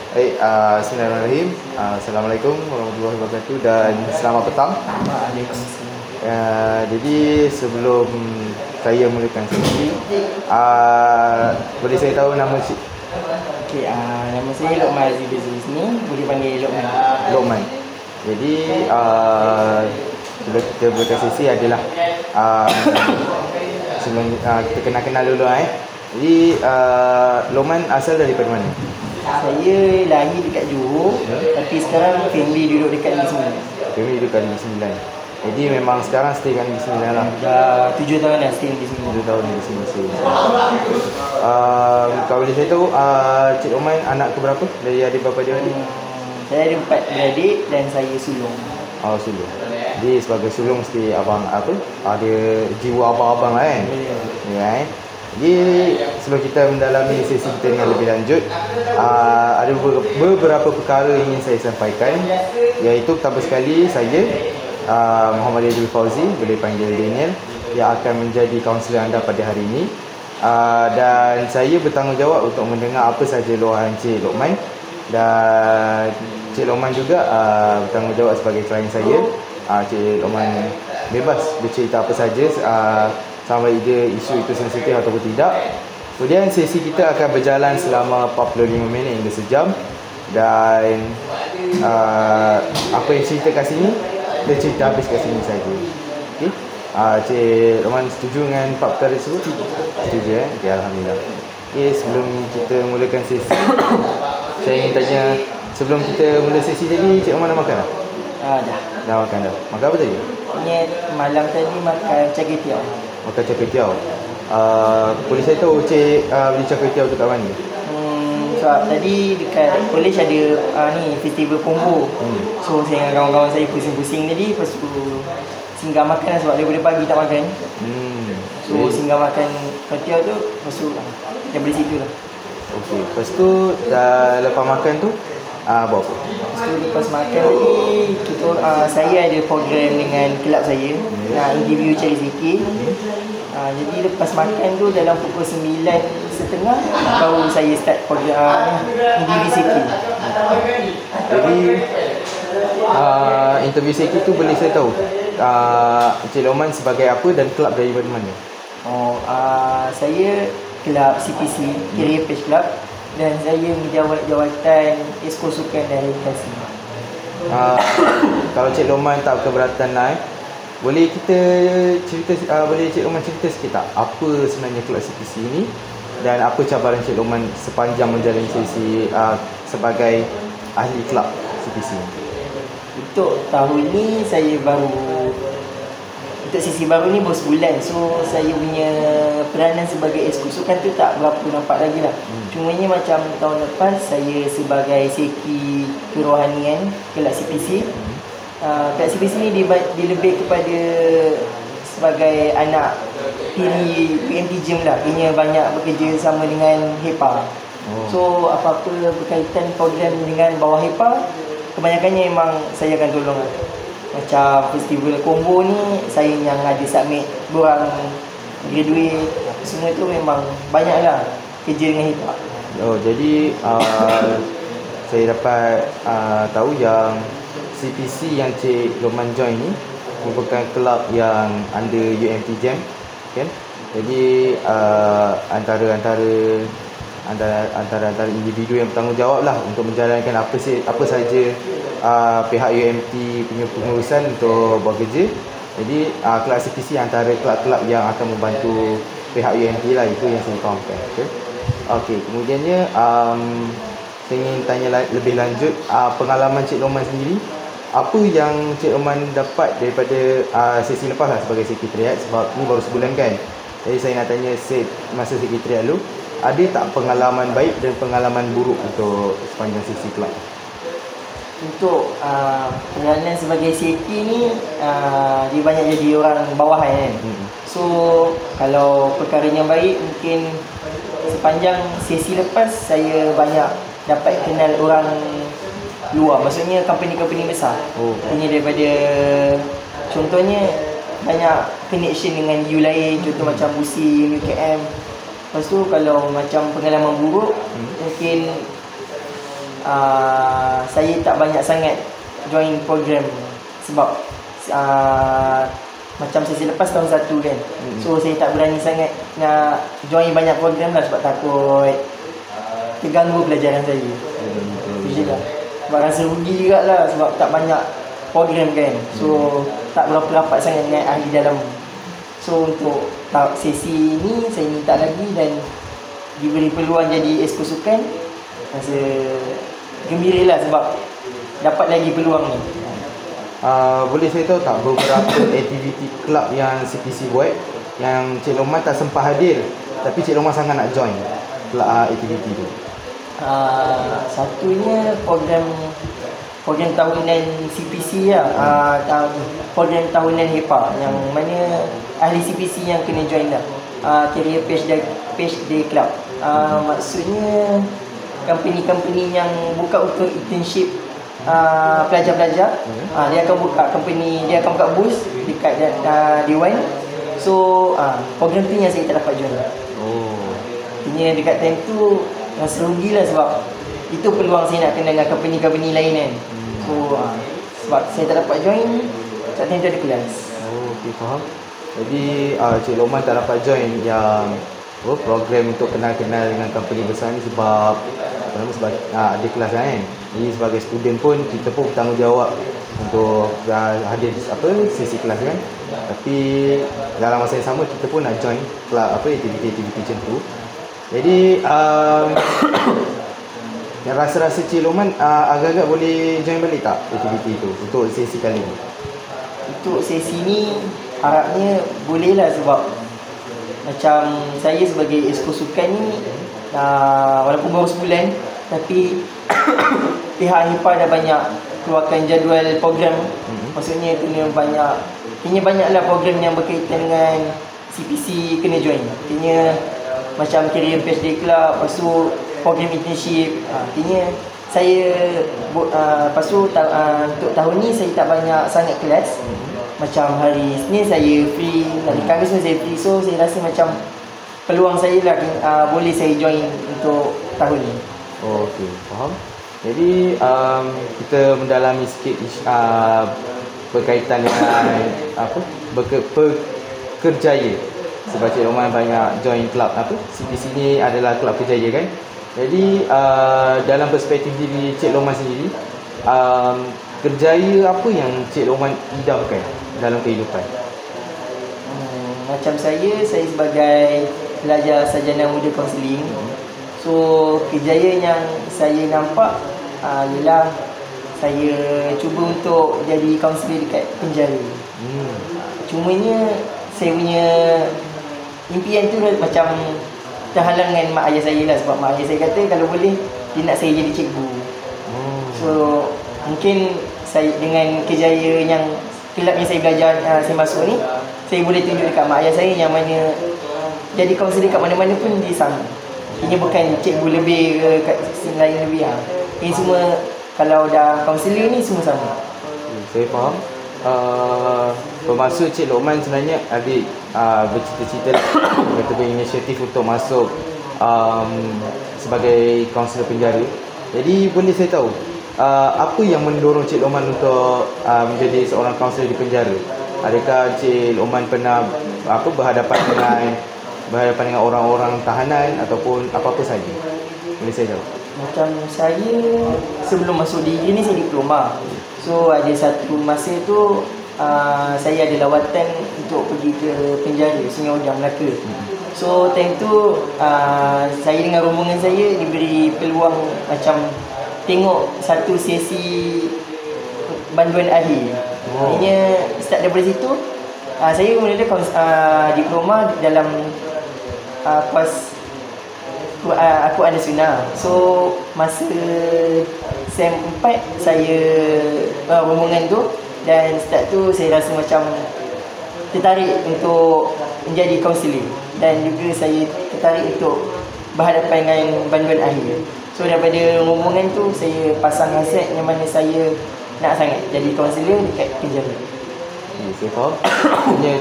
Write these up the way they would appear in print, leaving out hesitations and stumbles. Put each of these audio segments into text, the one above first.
Baik, Bismillahirrahmanirrahim. Assalamualaikum warahmatullahi wabarakatuh dan selamat petang. Waalaikumsalam. Jadi sebelum saya mulakan sesi, boleh saya tahu nama Cik? Okey, nama saya Lokman Aziz ni, boleh panggil Lokman. Lokman. Jadi sebelum kita mulakan sesi adalah sebelum kita kenal dulu Jadi Lokman asal daripada mana? Saya lahir dekat Johor, tapi sekarang family duduk dekat Negeri Sembilan. Family duduk kat Negeri Sembilan. Jadi memang sekarang stay kat Negeri Sembilan lah. Dah 7 tahun dah stay Negeri Sembilan. 7 tahun di sini. Kalau boleh saya tahu, Cik Lokman anak keberapa dari adik bapa dia adik? Saya ada 4 beradik dan saya sulung. Sulung. Jadi sebagai sulung mesti abang ada jiwa abang-abang lah kan? Ya. Jadi sebelum kita mendalami sesi kita dengan lebih lanjut, ada beberapa perkara yang ingin saya sampaikan, iaitu pertama sekali saya Muhammad Adil Fauzi, boleh panggil Daniel, yang akan menjadi kaunselor anda pada hari ini. Dan saya bertanggungjawab untuk mendengar apa sahaja luahan Cik Lokman, dan Cik Lokman juga bertanggungjawab sebagai klien saya. Cik Lokman bebas bercerita apa sahaja sama ada isu itu sensitif ataupun tidak. Kemudian sesi kita akan berjalan selama 45 minit hingga sejam. Dan apa yang cerita kat sini, kita cerita habis kat sini saja. Okey. Cik Lokman setuju dengan 4 perkara tersebut? Setuju Okey, alhamdulillah. Okey, sebelum kita mulakan sesi, saya ingin tanya, sebelum kita mula sesi tadi, Cik Lokman dah makan tak? Dah makan dah. Makan apa tadi? Malam tadi makan cai tiaw. Makan cai tiaw. Boleh saya tahu Cik beli cai tiaw tu kat mana? Sebab tadi dekat college ada festival combo. So saya dengan kawan-kawan saya pusing-pusing tadi, lepas tu singgah makan sebab daripada pagi tak makan. So singgah makan cai tiaw tu, lepas tu dah beli situ lah. Okey, lepas tu dah lepas makan tu buat apa? Lepas makan tadi saya ada program dengan kelab saya, interview cari rezeki. Jadi lepas makan tu dalam pukul 9.30 baru saya start program interview rezeki. Jadi interview rezeki tu boleh saya tahu Cik Lokman sebagai apa dan kelab dari mana? Saya kelab CPC, Career Page Club, dan saya menjawat jawatan Esko Sukan dan Rehabilitasi. Kalau Cik Lokman tak keberatan boleh kita cerita, boleh Cik Lokman cerita sikit tak apa sebenarnya kelab CPC ini dan apa cabaran Cik Lokman sepanjang menjalani sesi sebagai ahli kelab CPC? Untuk tahun ni saya untuk sesi baru ni baru sebulan. So saya punya peranan sebagai esko sukan tu tak berapa nampak lagi lah. Cumanya macam tahun lepas saya sebagai seki kerohanian kelab CPC. Kelab CPC ni dia lebih kepada sebagai anak tiri PMT Gym lah. Ia banyak bekerja sama dengan HEPA. So apa-apa berkaitan program dengan bawah HEPA, kebanyakannya memang saya akan tolong lah. Macam festival combo ni, saya yang ada submit borang graduate, semua tu memang banyak lah kerja dengan HIPA. Jadi saya dapat tahu yang CPC yang Cik Lokman join ni merupakan kelab yang under UMT Jam, kan? Jadi antara individu yang bertanggungjawab lah untuk menjalankan apa saja pihak UMT punya pengurusan untuk buat kerja. Jadi kelab CPC antara kelab-kelab yang akan membantu pihak UMT lah, itu yang saya fahamkan. Okey, kemudiannya saya ingin tanya lebih lanjut pengalaman Cik Lokman sendiri. Apa yang Cik Lokman dapat daripada sesi lepas lah sebagai sekretariat, sebab ni baru sebulan kan. Jadi saya nak tanya masa sekretariat dulu, ada tak pengalaman baik dan pengalaman buruk untuk sepanjang sesi kelab? Untuk peranan sebagai seki ni, dia banyak jadi orang bawahan kan. So kalau perkara yang baik, mungkin sepanjang sesi lepas saya banyak dapat kenal orang luar, maksudnya company-company besar. Ini daripada, contohnya banyak connection dengan you lain, contoh macam Busi, UKM. Lepas tu kalau macam pengalaman buruk, mungkin saya tak banyak sangat join program sebab macam sesi lepas tahun 1 kan. So saya tak berani sangat nak join banyak program lah sebab takut terganggu pelajaran saya. Itu je lah. Sebab rasa rugi juga lah sebab tak banyak program kan. So tak berapa rapat sangat dengan ahli dalam. So untuk sesi ni saya minta lagi dan diberi peluang jadi esko sukan. Rasa gembira lah sebab dapat lagi peluang ni. Boleh saya tahu tak beberapa aktiviti kelab yang CPC buat yang Cik Lokman tak sempat hadir tapi Cik Lokman sangat nak join kelab aktiviti tu? Satunya program tahunan CPC lah. Program tahunan HEPA yang mana ahli CPC yang kena join lah. Career Page Day Club. Maksudnya company-company yang buka untuk internship pelajar-pelajar, dia akan buka booth dekat Dewan. So program tu yang saya tak dapat join. Artinya dekat time tu rasa rugi lah sebab itu peluang saya nak kenal dengan company-company lain kan. So sebab saya tak dapat join, saat time tu ada kelas. Okay, faham. Jadi Cik Lokman tak dapat join yang program untuk kenal-kenal dengan company besar ni sebab ada kelas kan. Jadi sebagai student pun kita pun bertanggungjawab untuk hadir sesi kelas kan. Tapi dalam masa yang sama kita pun nak join aktiviti-aktiviti macam tu. Jadi yang rasa-rasa Cik Lokman agak-agak boleh join balik tak aktiviti tu untuk sesi kali ni? Untuk sesi ni harapnya boleh lah sebab macam saya sebagai esko sukan ni walaupun baru sebulan tapi pihak HEPA dah banyak keluarkan jadual program. Maksudnya kena banyaklah program yang berkaitan dengan CPC kena join. Artinya macam Career Page Day Club, lepas tu program internship. Artinya saya lepas tu untuk tahun ni saya tak banyak sangat kelas. Macam hari Isnin saya free, hari Khamis pun saya free. So saya rasa macam peluang saya lah boleh saya join untuk tahun ni. Okey, faham. Jadi kita mendalami sikit berkaitan dengan Kerjaya. Sebab Cik Lokman banyak join kelab CPC ni adalah kelab Kerjaya kan. Jadi dalam perspektif diri Cik Lokman sendiri, kerjaya apa yang Cik Lokman idamkan dalam kehidupan? Macam saya sebagai pelajar sarjana muda kaunseling. So kejayaan yang saya nampak ialah saya cuba untuk jadi kaunselor dekat penjara. Cumanya saya punya impian tu macam terhalang dengan mak ayah saya lah. Sebab mak ayah saya kata kalau boleh dia nak saya jadi cikgu. So mungkin saya dengan kejayaan yang kelab yang saya belajar, saya masuk ni, saya boleh tunjuk dekat mak ayah saya yang mana jadi kaunselor kat mana-mana pun dia sama. Ini bukan cikgu lebih ke kat lain lebih. Ini semua kalau dah kaunselor ni semua sama. Saya faham. Bermaksud Cik Lokman sebenarnya adik bercita-cita kata berinisiatif untuk masuk sebagai kaunselor penjara. Jadi boleh saya tahu apa yang mendorong Cik Lokman untuk menjadi seorang kaunselor di penjara? Adakah Cik Lokman pernah berhadapan dengan orang-orang tahanan ataupun apa-apa saja? Boleh saya tahu? Macam saya sebelum masuk degree ni saya diploma. So ada satu masa tu saya ada lawatan untuk pergi ke penjara Sungai Udang, Melaka. So time tu saya dengan rombongan saya diberi peluang macam tengok satu sesi banduan akhir. Akhirnya start daripada situ saya mula diploma dalam kos Al-Quran dan Sunnah. So masa SEM 4 saya rombongan tu, dan start tu saya rasa macam tertarik untuk menjadi kaunselor, dan juga saya tertarik untuk berhadapan dengan banduan akhir. So daripada rombongan tu saya pasang hasrat yang mana saya nak sangat jadi kaunselor dekat penjara. Saya faham. Sebenarnya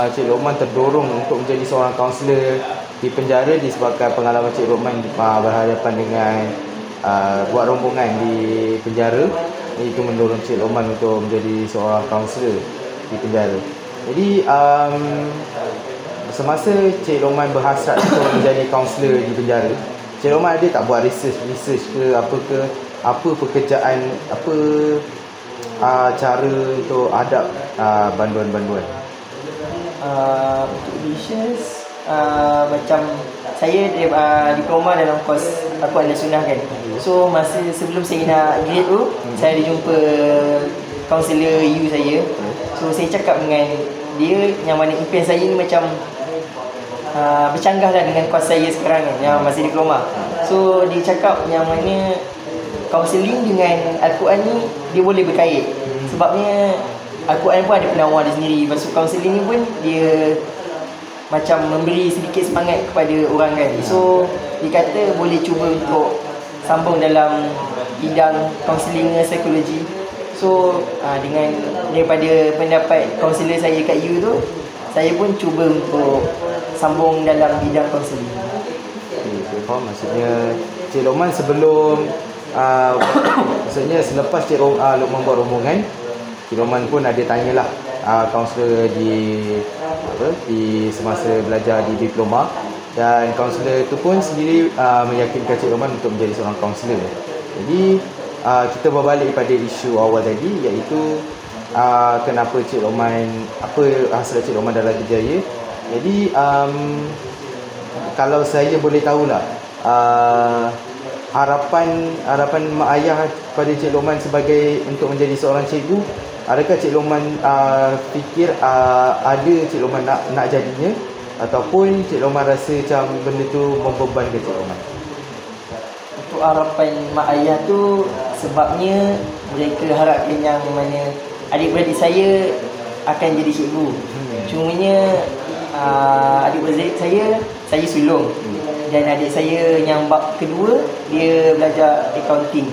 Cik Lokman terdorong untuk menjadi seorang kaunselor di penjara disebabkan pengalaman Cik Lokman berhadapan dengan buat rombongan di penjara, iaitu mendorong Cik Lokman untuk menjadi seorang kaunselor di penjara. Jadi semasa Cik Lokman berhasrat untuk menjadi kaunselor di penjara, Cik Lokman ada tak buat research ke apa pekerjaan, apa cara untuk adap banduan-banduan? Untuk research, macam saya diploma dalam kos Al-Quran dan Sunnah kan. So masa sebelum saya nak grade tu, saya ada jumpa kaunselor U saya. So saya cakap dengan dia yang mana impian saya ni macam bercanggah lah dengan kos saya sekarang kan, yang masih diploma. So dia cakap yang mana kaunseling dengan Al-Quran ni dia boleh berkait. Sebabnya Al-Quran pun ada penawar dia sendiri. Lepas tu kaunseling ni pun dia macam memberi sedikit semangat kepada orang kan. So dia kata boleh cuba untuk sambung dalam bidang kaunseling psikologi. So dengan daripada pendapat kaunselor saya kat U tu, saya pun cuba untuk sambung dalam bidang kaunseling. Saya faham. Maksudnya Cik Lokman sebelum maksudnya selepas Cik Lokman buat rombongan, Cik Lokman pun ada tanyalah kaunselor di semasa belajar di diploma, dan kaunselor itu pun sendiri meyakinkan Cik Lokman untuk menjadi seorang kaunselor. Jadi kita berbalik pada isu awal tadi, iaitu kenapa Cik Lokman, apa hasil Cik Lokman dalam kerjaya. Jadi kalau saya boleh tahulah, harapan mak ayah pada Cik Lokman sebagai untuk menjadi seorang cikgu, adakah Cik Lokman fikir ada Cik Lokman nak jadinya, ataupun Cik Lokman rasa macam benda tu membebankan Cik Lokman? Untuk harapan mak ayah tu, sebabnya mereka harapkan yang mana adik-beradik saya akan jadi cikgu. Cumanya adik-beradik saya sulung, dan adik saya yang bab kedua dia belajar accounting,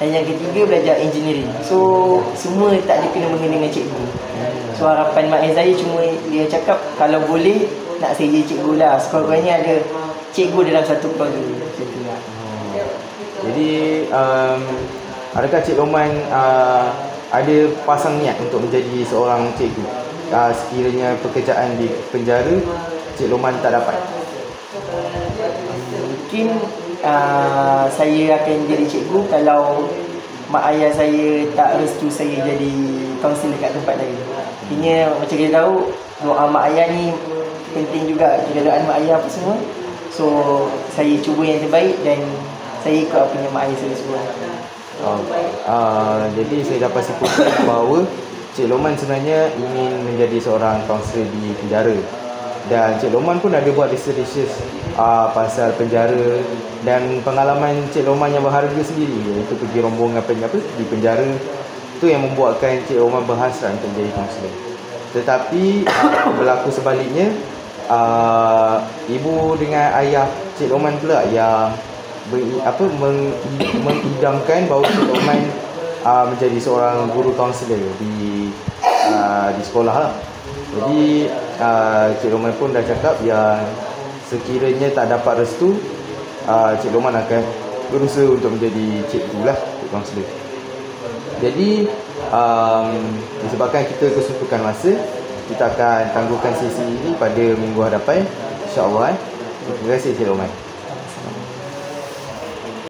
dan yang ketiga belajar engineering. So semua tak ada kena-mengena dengan cikgu. So harapan mak ayah saya cuma dia cakap kalau boleh nak saya jadi cikgu lah, sekurang-kurangnya ada cikgu dalam satu keluarga. Macam tu lah. Jadi adakah Cik Lokman ada pasang niat untuk menjadi seorang cikgu sekiranya pekerjaan di penjara Cik Lokman tak dapat? Mungkin saya akan jadi cikgu kalau mak ayah saya tak restu saya jadi kaunselor kat tempat lain. Artinya macam kita tahu, doa mak ayah ni penting juga, keadaan mak ayah apa semua. So saya cuba yang terbaik dan saya ikut apa yang mak ayah saya suruh. Jadi saya dapat simpulkan bahawa Cik Lokman sebenarnya ingin menjadi seorang kaunselor di penjara, dan Cik Lokman pun ada buat research pasal penjara dan pengalaman Cik Lokman yang berharga sendiri, iaitu pergi rombongan di penjara. Itu yang membuatkan Cik Lokman berhasrat untuk menjadi kaunselor. Tetapi berlaku sebaliknya, ibu dengan ayah Cik Lokman pula yang mengidamkan bahawa Cik Lokman menjadi seorang guru kaunselor di sekolah lah. Jadi Cik Lokman pun dah cakap yang sekiranya tak dapat restu, Cik Lokman akan berusaha untuk menjadi cikgu lah, kaunselor. Jadi disebabkan kita kesuntukan masa, kita akan tangguhkan sesi ini pada minggu hadapan, insya-Allah. Terima kasih Cik Lokman.